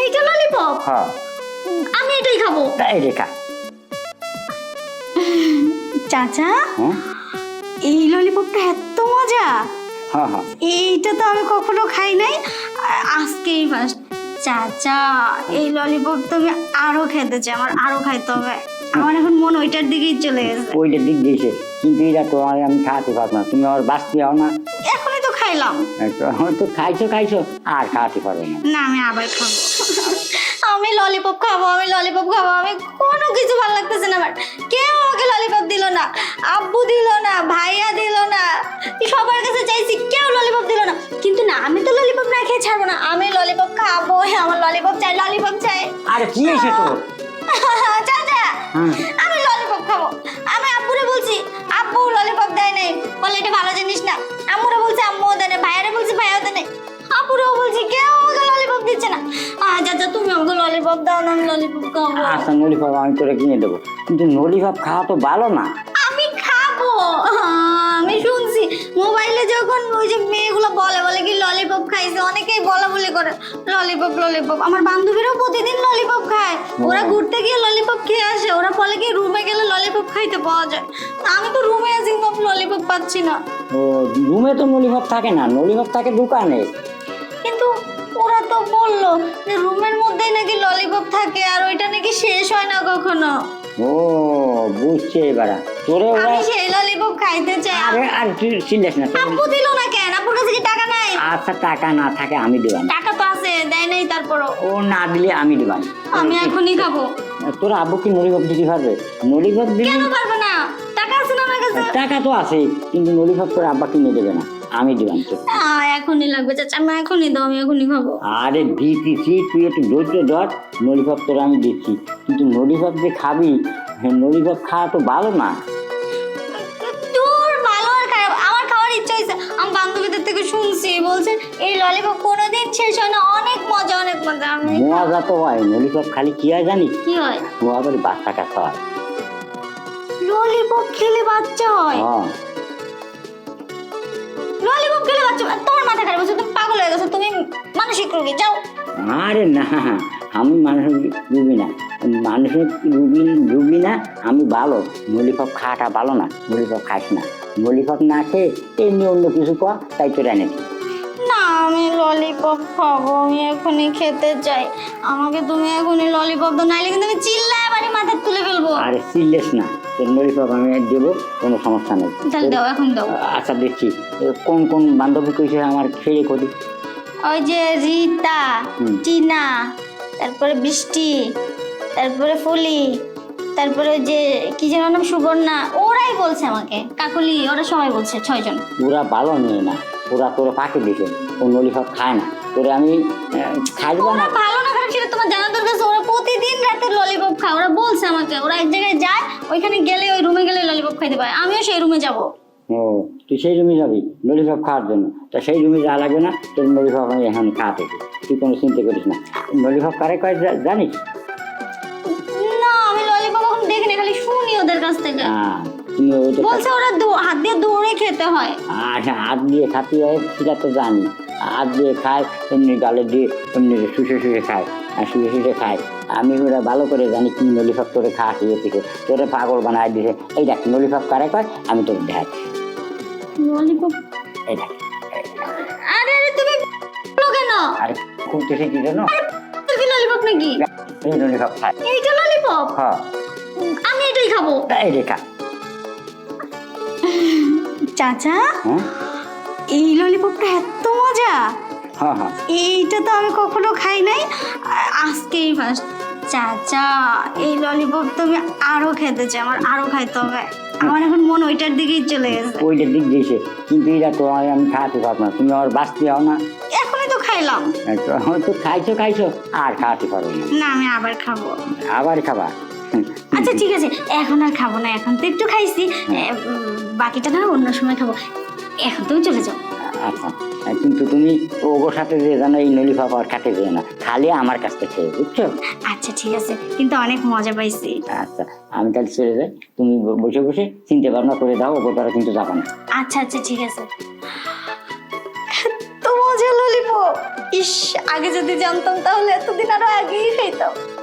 এইটা ললিপপ? হ্যাঁ আমি এটাই খাবো। তাই রেখা। চাচা হ্যাঁ এই ললিপপটা এত মজা, হ্যাঁ হ্যাঁ এইটা তো আমি কখনো খাই নাই, আজকেই ফার্স্ট। চাচা এই ললিপপ তো আমি আরো খেতে চাই, আমার আরো খাইতে হবে। আমার এখন মন ওইটার দিকেই চলে গেছে। ওইটার দিক দিয়েছে, কিন্তু এটা তো আমি খাওয়াতে পারবো না, তুমি আর বাঁচতে হও না। এখনই তো খাইলাম। তো খাইছো খাইছো আর খাওয়াতে পারবো না। না আমি আবার খাবো। আমি ললিপপ খাবো, আমি ললিপপ খাবো। আমি কোনো কিছু ভালো লাগতেছে না আমার। কেউ আমাকে ললিপপ দিল না, আব্বু দিল না, ভাইয়া দিল না, সবার কাছে চাইছি, কেউ ললিপপ দিল না। কিন্তু না, আমি তো ললিপপ না খেয়ে ছাড়বো না, আমি ললিপপ খাবো। আমার ললিপপ চাই, ললিপপ চাই। আরে কি এসে তো চাচা আমি ললিপপ খাবো। আমি আব্বুরে বলছি, আব্বু ললিপপ দেয় নাই, বলে এটা ভালো জিনিস না। আম্মুরে বলছি, আম্মুও দেয় না। ভাইয়ারে বলছি, ভাইয়াও দেয় নাই। আপুরেও বলছি, কেউ আমাকে ললিপপ দিচ্ছে না। চাচা তুমি আমাকে ললিপপ দাও না, আমি ললিপপ খাবো। আচ্ছা নলিপপ আমি তোরে কিনে দেবো, কিন্তু নলিপপ খাওয়া তো ভালো না। আমি খাবো। আমি শুনছি মোবাইলে যখন ওই যে মেয়েগুলো বলে কি ললিপপ খাইছে, অনেকেই বলা বলে করে ললিপপ ললিপপ। আমার বান্ধবীরাও প্রতিদিন ললিপপ খায়, ওরা ঘুরতে গিয়ে ললিপপ খেয়ে আসে। ওরা বলে কি রুমে গেলে ললিপপ খাইতে পাওয়া যায়। আমি তো রুমে আছি, কিন্তু আমি ললিপপ পাচ্ছি না। ও রুমে তো নলিপপ থাকে না, নলিপপ থাকে দোকানে। কিন্তু ওরা তো বললো যে রুমের মধ্যেই নাকি ললিপপ থাকে, আর ওইটা নাকি শেষ হয় না কখনো। ও বুঝছি এবার তোরে ওরা। আমি সেই ললিপপ খাইতে চাই। আরে আর তুই চিন্তাস না। আব্বু দিল না কেন? আপুর কাছে কি টাকা নাই? আচ্ছা টাকা না থাকে আমি দেবান। টাকা তো আছে, দেয় নাই তারপরও। ও না দিলে আমি দেবান। আমি এখনই খাবো। তোর আব্বু কি নলিপপ দিতে পারবে? নলিপপ দিলে কেন পারবো না? টাকা আছে না আমার কাছে? টাকা তো আছে, কিন্তু নলিপপ তোর আব্বা কিনে দেবে না, আমি দিবান তো। এখনই লাগবে চাচা, আমি এখনই দাও, আমি এখনই খাবো। আরে দিতেছি, তুই একটু ধৈর্য ধর, নলিপপ তোর আমি দিচ্ছি, কিন্তু নলিপপ যে খাবি, নলিপপ খাওয়া তো ভালো না। তোর ভালো আর খারাপ আমার খাওয়ার ইচ্ছা হয়েছে। আমি বান্ধবীদের থেকে শুনছি, বলছে এই ললিপপ কোনোদিন শেষ হয় না, অনেক মজা অনেক মজা। আমি মজা তো হয়, নলিপপ খালি কি হয় জানিস? কি হয়? ও আবার বাচ্চা কাচ্চা হয়। ললিপপ খেলে বাচ্চা হয়? হ্যাঁ ললিপপ খেলে বাচ্চা হয়? তোমার মাথা খারাপ হচ্ছে, তুমি পাগল হয়ে গেছো, তুমি মানসিক রোগী। যাও। আরে না, আমি মানুষের রুগী না, মানুষের রুগী না, আমি ভালো। নলিপপ খাওয়াটা ভালো না, নলিপপ খাস না। নলিপপ না খেয়ে এমনি অন্য কিছু কর, তাই তোর এনেছি। না আমি ললিপপ খাবো, আমি এখনই খেতে চাই। আমাকে তুমি এখনই ললিপপ দাও, নাইলে কিন্তু আমি চিল্লায় বাড়ি মাথা তুলে ফেলবো। আরে সিরিয়াস না, তোর নলিপপ আমি দেবো, কোনো সমস্যা নেই। তাহলে দাও, এখন দাও। আচ্ছা দেখছি কোন কোন বান্ধবী কইছে আমার খেয়ে করি। ওই যে রিতা, টিনা, তারপরে বৃষ্টি, তারপরে ফুলি, তারপরে ওই যে কি যেন নাম, সুবর্ণা, ওরাই বলছে আমাকে, কাকুলি, ওরা সবাই বলছে, 6 জন। ওরা ভালো নিয়ে না, ওরা তোরা ফাঁকি দিছে, ও নলিপপ খায় না, তোরে আমি খাইব না। ওরা ভালো না খারাপ সেটা তোমার জানা দরকার আছে। ওরা প্রতিদিন রাতে ললিপপ খায়, ওরা বলছে আমাকে। ওরা এক জায়গায় যায়, ওইখানে গেলে, ওই রুমে গেলে ললিপপ খাইতে পায়। আমিও সেই রুমে যাব। ও তুই সেই রুমে যাবি নলিপপ খাওয়ার জন্য? তা সেই রুমে যা লাগবে না, তোর নলিপপ আমি এখন খাওয়াতে, তুই কোনো চিন্তা করিস না। নলিপপ কারে কয় জানিস? না আমি ললিপপ এখন দেখিনি, খালি শুনি ওদের কাছ থেকে। তুমি ওইটা বলছে ওরা হাত দিয়ে দৌড়ে খেতে হয়। আচ্ছা হাত দিয়ে খাতি হয় সেটা তো জানি, হাত দিয়ে খায়, এমনি গালে দিয়ে এমনি শুষে শুষে খায়, আর শুষে শুষে খায়। আমি ওরা ভালো করে জানি কি নলিপপ তোরে খাওয়া খেয়ে থেকে তোরে পাগল বানায় দিছে। এই দেখ নলিপপ কারে কয়, আমি তোর দেখাচ্ছি। ললিপপ? এই দেখ। আরে আরে তুমি বলো কেন? আরে খুঁজতেছে কি জন্য? তোর কি ললিপপ নাকি? এই নলিপপ খায়। এইটা ললিপপ? হ্যাঁ আমি এটাই খাবো। এই রেখা। চাচা হ্যাঁ এই ললিপপটা এত মজা, হ্যাঁ হ্যাঁ এইটা তো আমি কখনো খাই নাই, আজকেই ফার্স্ট। চাচা এই ললিপপ তো আমি আরো খেতে চাই, আমার আরো খাইতে হবে। আমার এখন মন ওইটার দিকেই চলে গেছে। ওইটার দিক দিয়েছে, কিন্তু এটা তো আমি খাওয়াতে পারবো না, তুমি আর বাঁচতে হও না। এখনই তো খাইলাম। তো খাইছো খাইছো আর খাওয়াতে পারবো না। না আমি আবার খাবো। আবার খাবা? আচ্ছা ঠিক আছে, এখন আর খাবো না, এখন তো একটু খাইছি, বাকিটা না অন্য সময় খাবো। এখন তুমি চলে যাও। আচ্ছা কিন্তু তুমি ওগোর সাথে যে জানো এই নলিপপ আর খাতে যেও না, খালি আমার কাছ থেকে খেয়ে, বুঝছো? আচ্ছা ঠিক আছে, কিন্তু অনেক মজা পাইছি। আচ্ছা আমি তাহলে চলে যাই, তুমি বসে বসে চিন্তা ভাবনা করে দাও, ওগো তারা কিন্তু যাবা না। আচ্ছা আচ্ছা ঠিক আছে। এত মজা ললিপপ, ইস আগে যদি জানতাম তাহলে এতদিন আর খাইতাম।